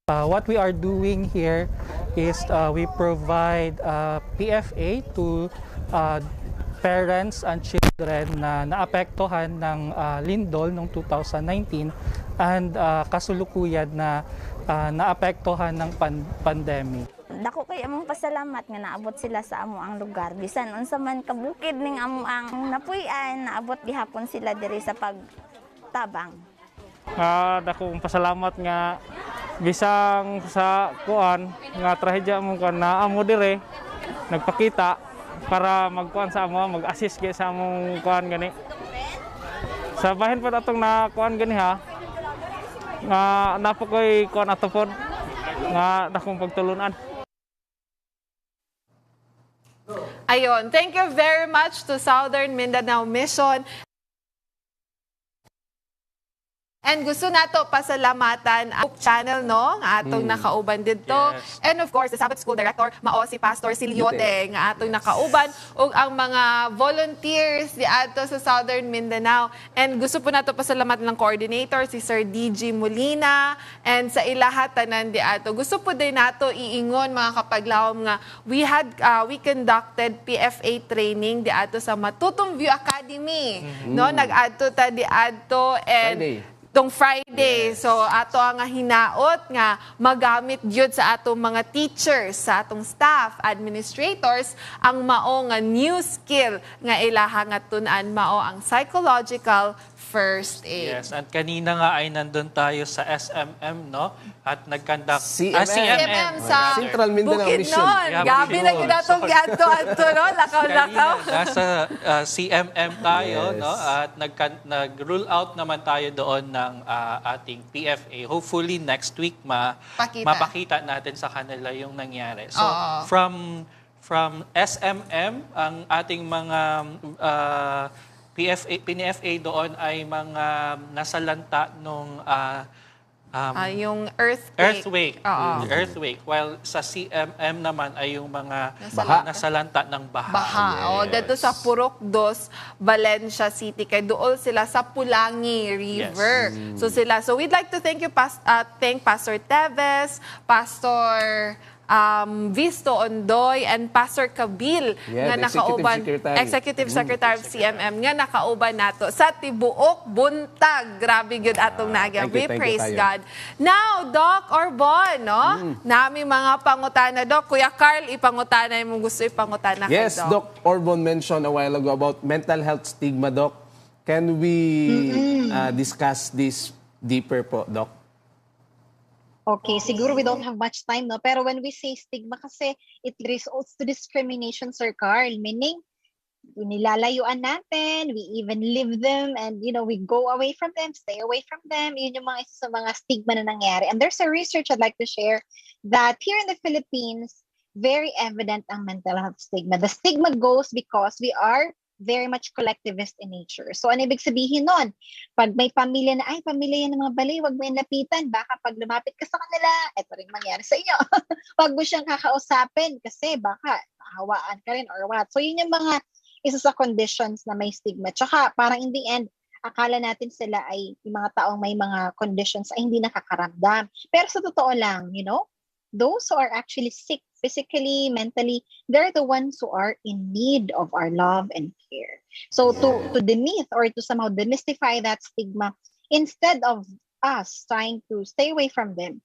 What we are doing here is we provide PFA to parents and children na naapektuhan ng lindol noong 2019 and kasulukuyad na naapektuhan ng pandemic. Dako kay among pasalamat nga naabot sila sa amo ang lugar. Bisan unsa man kabukid ning amo ang napuy-an, naabot gihapon sila diri sa pagtabang. Dako pasalamat nga bisang sa kuan nga trahedya mo kan na amo dire nagpakita para magkuan sa amo, mag-assist gyud sa among kuan gani. Sa bahin pa atong na kuan gani ha. Nga napo koy kuan ato pod nga dakong pagtulunan. Ayon, thank you very much to Southern Mindanao Mission. And gusto nato pasalamatan ang channel, no? Nga atong nakauban dito. Yes. And of course, the Sabbath School Director, mao si Pastor Siliote, nga atong nakauban. O ang mga volunteers di ato sa Southern Mindanao. And gusto po nato pasalamatan ng coordinator, si Sir DG Molina. And sa ilahat tanan di ato. Gusto po din nato iingon, mga kapaglaom, nga we conducted PFA training di ato sa Matutong View Academy. No? Nag-adto ta di ato. And tong Friday. So ato ang hinaot nga magamit gyud sa atong mga teachers, sa atong staff, administrators ang mao nga new skill nga ilaha nga tun-an mao ang psychological first aid. Yes, at kanina nga ay nandun tayo sa SMM, no? At nag-conduct... CMM sa Central Mindanao Bukidnon. Mission. Gabi na ginatong giadto-adto, no? Lakaw-lakaw. Kanina, nasa CMM tayo, no? At nag-rule out naman tayo doon ng ating PFA. Hopefully next week mapakita natin sa kanila yung nangyari. So from SMM, ang ating mga PFA doon ay mga nasalanta nung yung earthquake. Earthquake. While sa CMM naman ay yung mga nasalanta ng baha. Baha. Dito sa Purok 2, Valencia City. Kay doon sila sa Pulangi River. Yes. So we'd like to thank you, thank Pastor Teves, Pastor Visto Ondoy, and Pastor Kabil nga nakauban, Executive Secretary of CMM nga nakauban nato sa tibuok buntag. Grabe gyud atong nagyang. We praise God. Now, Doc Orbon, no? Nami mga pangutana, Doc. Kuya Carl, ipangutana mo gusto ipangutana kay Yes, Doc. Doc Orbon mentioned a while ago about mental health stigma, Doc. Can we discuss this deeper po, Doc? Okay, siguro we don't have much time, no? Pero when we say stigma kasi, it results to discrimination, Sir Carl. Meaning, nilalayuan natin, we even live them, and we go away from them, stay away from them. Yun yung mga isa sa mga stigma na nangyari. And there's a research I'd like to share that here in the Philippines, very evident ang mental health stigma. The stigma goes because we are very much collectivist in nature. So, ano ibig sabihin nun? Pag may pamilya na, pamilya yan ng mga bali, wag mo yung lapitan. Baka pag lumapit ka sa kanila, ito rin mangyari sa inyo. Wag mo siyang kakausapin kasi baka mahawaan ka rin or what. So, yun yung mga isa sa conditions na may stigma. Tsaka, parang in the end, akala natin sila ay yung mga taong may mga conditions ay hindi nakakaramdam. Pero sa totoo lang, those who are actually sick physically, mentally, they're the ones who are in need of our love and care. So to demyth or to somehow demystify that stigma, instead of us trying to stay away from them,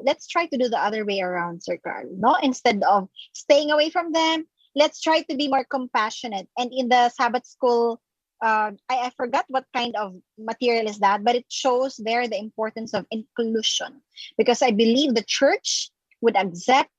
let's try to do the other way around, Sir Carl. No, instead of staying away from them, let's try to be more compassionate. And in the Sabbath school, I forgot what kind of material is that, but it shows there the importance of inclusion, because I believe the church would accept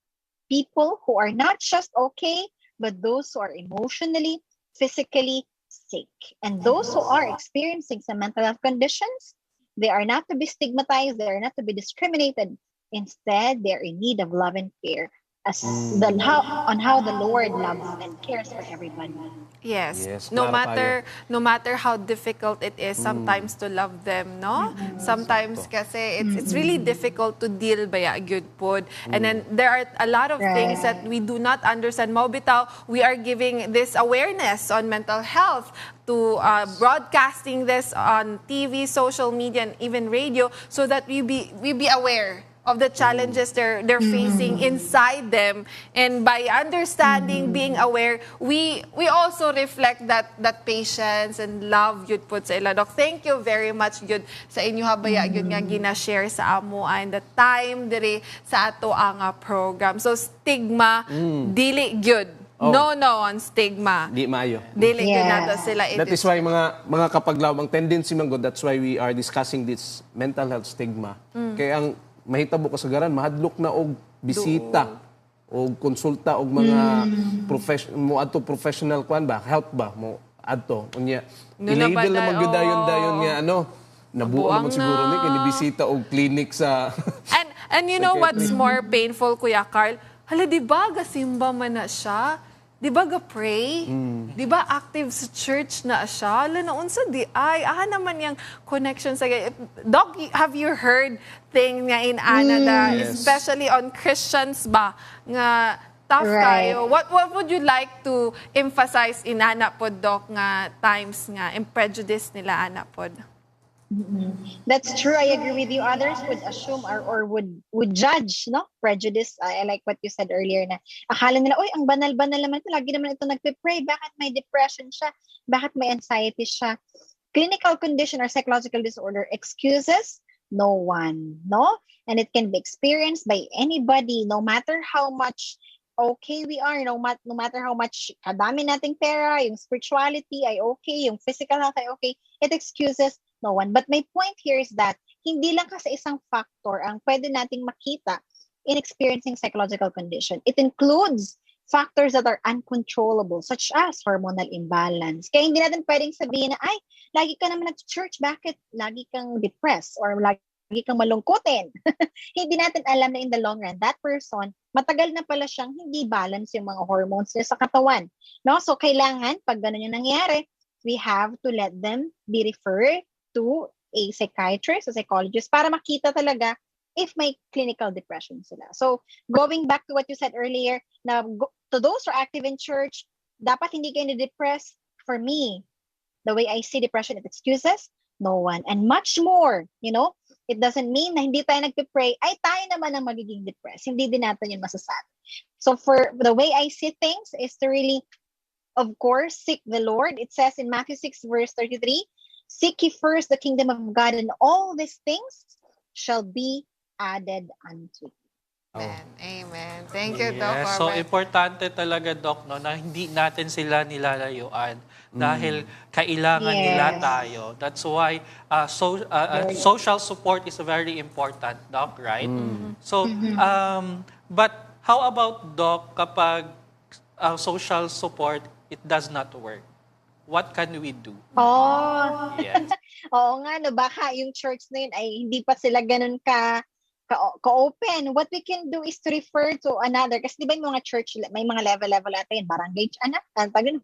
people who are not just okay, but those who are emotionally, physically sick. And those who are experiencing some mental health conditions, they are not to be stigmatized, they are not to be discriminated. Instead, they are in need of love and care how the Lord loves and cares for everybody. Yes. Yes, No klaro tayo. matter how difficult it is sometimes to love them, no? Sometimes kasi it's really difficult to deal baya good pod. And then there are a lot of things that we do not understand. Mo bitaw, we are giving this awareness on mental health to broadcasting this on TV, social media, and even radio, so that we be aware of the challenges they're facing inside them. And by understanding, being aware, we also reflect that patience and love yun po sa ila. Doc, thank you very much yun sa inyo habaya yun nga gina-share sa amo and the time dire sa ato ang program. So stigma, dili gyud. No on stigma. Di maayo. Dili gyud nato sila. That is why mga kapaglaw, ang tendency man gud, that's why we are discussing this mental health stigma. Kaya ang mahitabo kasagaran, mahadlok na og bisita og konsulta og mga professional kwan ba, help ba mo adto unya. I-label na magdayon nga nabuo naman siguro ni kini bisita og clinic sa and you know what's more painful, Kuya Carl? Hala, di ba gasimba man na siya? Di ba ga-pray? Di ba active sa church na siya? Hala, naunsa di ay. Naman yung connection sa... Doc, have you heard thing nga in Canada, especially on Christians ba, nga tough kayo? What would you like to emphasize in Ana pod, Doc, nga times nga, in prejudice nila Ana pod? That's true. I agree with you. Others would assume or would judge, no? Prejudice. I like what you said earlier na akala nila, oy, ang banal-banal naman ito. Lagi naman ito nagpe-pray. Bakit may depression siya? Bakit may anxiety siya? Clinical condition or psychological disorder excuses no one, no? And it can be experienced by anybody, no matter how much okay we are, no matter how much kadami nating pera, yung spirituality ay okay, yung physical health ay okay. It excuses no one. But my point here is that hindi lang kasi isang factor ang pwede nating makita in experiencing psychological condition. It includes factors that are uncontrollable, such as hormonal imbalance. Kaya hindi natin pwedeng sabihin na, ay, lagi ka naman nag-church, bakit lagi kang depressed or lagi kang malungkutin? Hindi natin alam na in the long run, that person, matagal na pala siyang hindi balance yung mga hormones niya sa katawan. No? So, kailangan, pag ganun yung nangyari, we have to let them be referred to a psychiatrist, a psychologist, para makita talaga if may clinical depression sila. So, going back to what you said earlier, na to those who are active in church, dapat hindi kayo na-depress. For me, the way I see depression, it excuses no one. And much more, it doesn't mean na hindi tayo nagpe-pray, ay tayo naman ang magiging depressed. Hindi din natin yun masasabi. So, for the way I see things is to really, of course, seek the Lord. It says in Matthew 6 verse 33, seek ye first the kingdom of God, and all these things shall be added unto you. Amen. Thank you, Doc. So, importante talaga, Doc, no, na hindi natin sila nilalayuan dahil kailangan nila tayo. That's why social support is very important, Doc, right? So, but how about, Doc, kapag social support, it does not work? What can we do? Yes. Oo nga, baka yung church na yun ay hindi pa sila ganun ka-open. What we can do is to refer to another. Kasi di ba yung mga church, may mga level natin, barangay,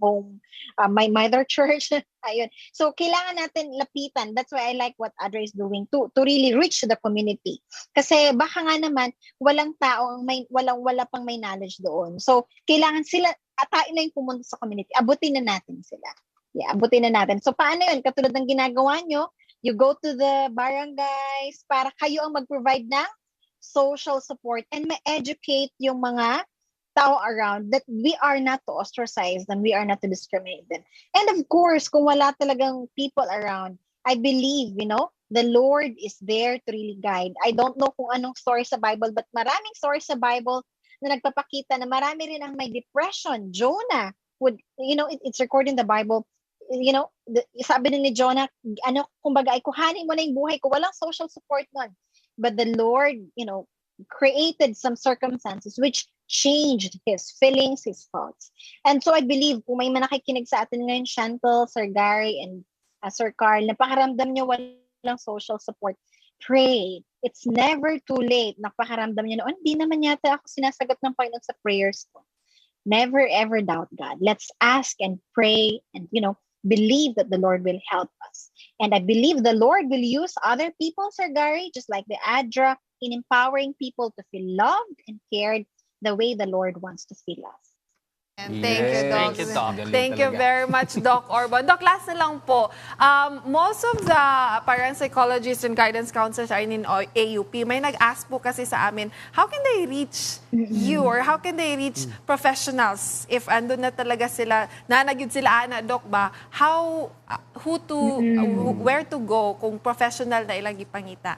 home, my mother church, ayun. So, kailangan natin lapitan. That's why I like what Adra is doing to really reach the community. Kasi baka nga naman, walang tao, wala pang may knowledge doon. So, kailangan sila, tayo na yung pumunta sa community. Abutin na natin sila. Abutin na natin. So, paano yun? Katulad ng ginagawa nyo, you go to the barangays para kayo ang mag-provide ng social support and ma-educate yung mga tao around, that we are not to ostracize them, we are not to discriminate them. And of course, kung wala talagang people around, I believe, the Lord is there to really guide. I don't know kung anong story sa Bible, but maraming stories sa Bible na nagpapakita na marami rin ang may depression. Jonah would, it's recorded in the Bible, sabi ni Jonah, kumbaga, ay kuhanin mo na yung buhay ko, walang social support nun. But the Lord, created some circumstances which changed his feelings, his thoughts. And so I believe, kung may manakikinig sa atin ngayon, Chantal, Sir Gary, and Sir Carl, napakaramdam nyo walang social support, pray. It's never too late. Napakaramdam nyo na, hindi naman yata ako sinasagot ng Panginoon sa prayers ko. Never ever doubt God. Let's ask and pray and, believe that the Lord will help us. And I believe the Lord will use other people, Sir Gary, just like the ADRA, in empowering people to feel loved and cared the way the Lord wants to feel us. And thank you, Doc. Thank you, Doc. Thank you very much, Doc Orban. Doc, last na lang po. Most of the parent psychologists and guidance counselors are in AUP. May nag-ask po kasi sa amin, how can they reach you or how can they reach professionals if andun na talaga sila, nagyud sila ana, Doc ba? How, where to go kung professional na ilang ipangita?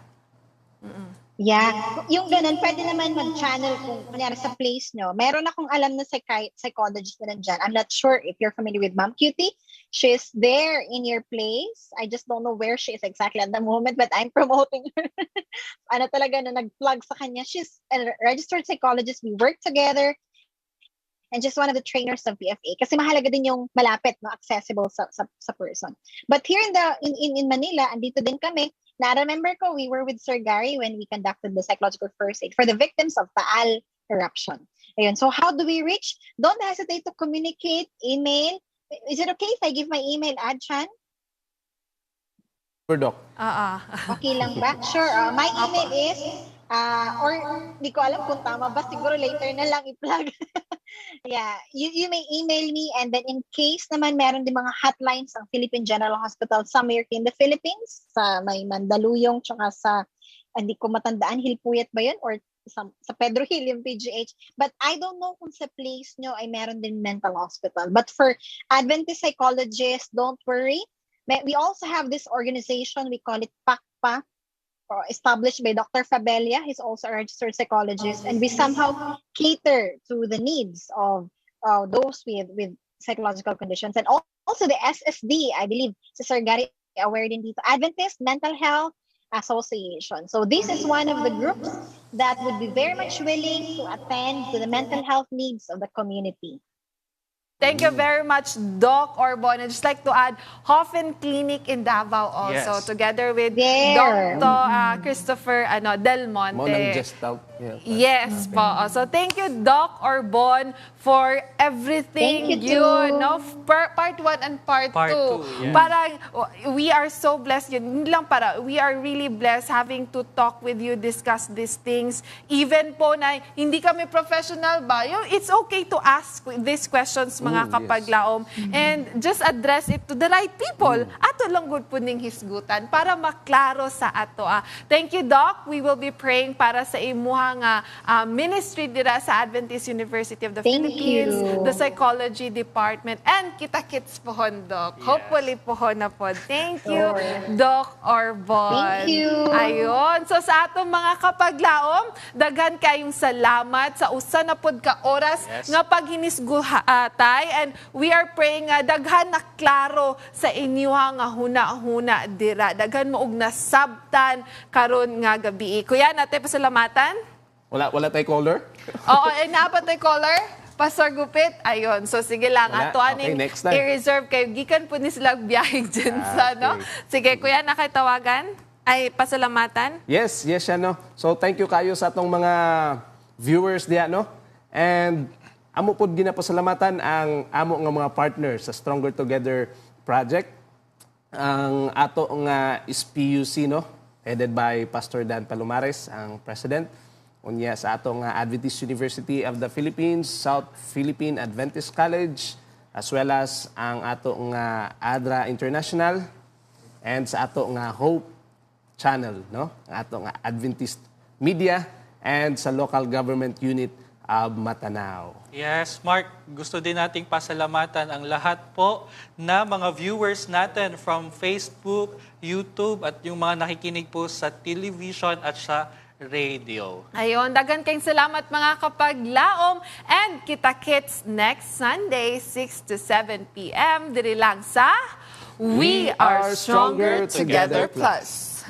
Yeah. Yung ganun, pwede naman mag-channel kung kunyari sa place nyo. Meron akong alam na psychologist na nandyan. I'm not sure if you're familiar with Ma'am Cutie. She's there in your place. I just don't know where she is exactly at the moment, but I'm promoting her. Talaga na nag-plug sa kanya. She's a registered psychologist. We work together. And just one of the trainers of PFA. Kasi mahalaga din yung malapit, accessible sa person. But here in Manila, andito din kami. Na-remember ko, we were with Sir Gary when we conducted the psychological first aid for the victims of Taal eruption. Ayun. So how do we reach? Don't hesitate to communicate, email. Is it okay if I give my email, Adchan? For Doc. Okay lang ba? Sure. My email is, or di ko alam kung tama ba, siguro later na lang i-plug. Yeah, you may email me, and then in case naman meron din mga hotlines ang Philippine General Hospital somewhere in the Philippines, sa may Mandaluyong, tsaka sa, hindi ko matandaan, Hilpuyat ba yun? Or sa Pedro Hill yung PGH. But I don't know kung sa place nyo ay meron din mental hospital. But for Adventist psychologists, don't worry. We also have this organization, we call it PACPA, established by Dr. Fabelia. He's also a registered psychologist, and we somehow cater to the needs of those with psychological conditions. And also the SSD, I believe, Sir Gary aware din dito, Adventist Mental Health Association. So this is one of the groups that would be very much willing to attend to the mental health needs of the community. Thank you very much, Doc Orban. I'd just like to add Hoffen Clinic in Davao also, together with Dr. Christopher Del Monte. Monang just out. Yes po. So thank you, Doc Orban, for everything Thank you part 1 and part 2. Yes. Parang we are so blessed. We are really blessed having to talk with you, discuss these things. Even po na hindi kami professional ba, it's okay to ask these questions, mga kapaglaom, and just address it to the right people. Ato lang good po ning hisgutan para maklaro sa ato. Thank you, Doc. We will be praying para sa imuha nga ministry dira sa Adventist University of the Philippines, the Psychology Department, and kita-kits pohon, Doc. Hopefully pohon na po. Thank you, Doc Orban. Thank you. Ayun. So sa atong mga kapaglaom, daghan kayong salamat sa usa na pod ka oras nga paghinisguhatay, and we are praying nga daghan na klaro sa inyo nga huna-huna dira. Daghan mo og nasabtan karon nga gabi. Kuya, natin pasalamatan. Wala tayo caller? Oo, naapa tayo caller. Pastor Gupit, ayun. So sige lang, ato aning next time. i-reserve kayo. Gikan po ni sila biyahig dyan sa, no? Sige, kuya, nakitawagan? Ay, pasalamatan? Yes, So thank you kayo sa atong mga viewers diya, no? And amo pod ginapasalamatan ang amo nga mga partners sa Stronger Together project. Ang ato nga SPUC, no? Headed by Pastor Dan Palomares, ang president. Unya sa ato nga Adventist University of the Philippines, South Philippine Adventist College, as well as ang ato nga ADRA International, and sa ato nga Hope Channel, no? Ang ato nga Adventist Media, and sa local government unit Matanao. Yes, Mark, gusto din nating pasalamatan ang lahat po na mga viewers natin from Facebook, YouTube at yung mga nakikinig po sa television at sa radio. Ayon, dagan kayong salamat mga kapaglaom, and kita-kits next Sunday 6 to 7 p.m. diri lang sa We Are Stronger Together Plus.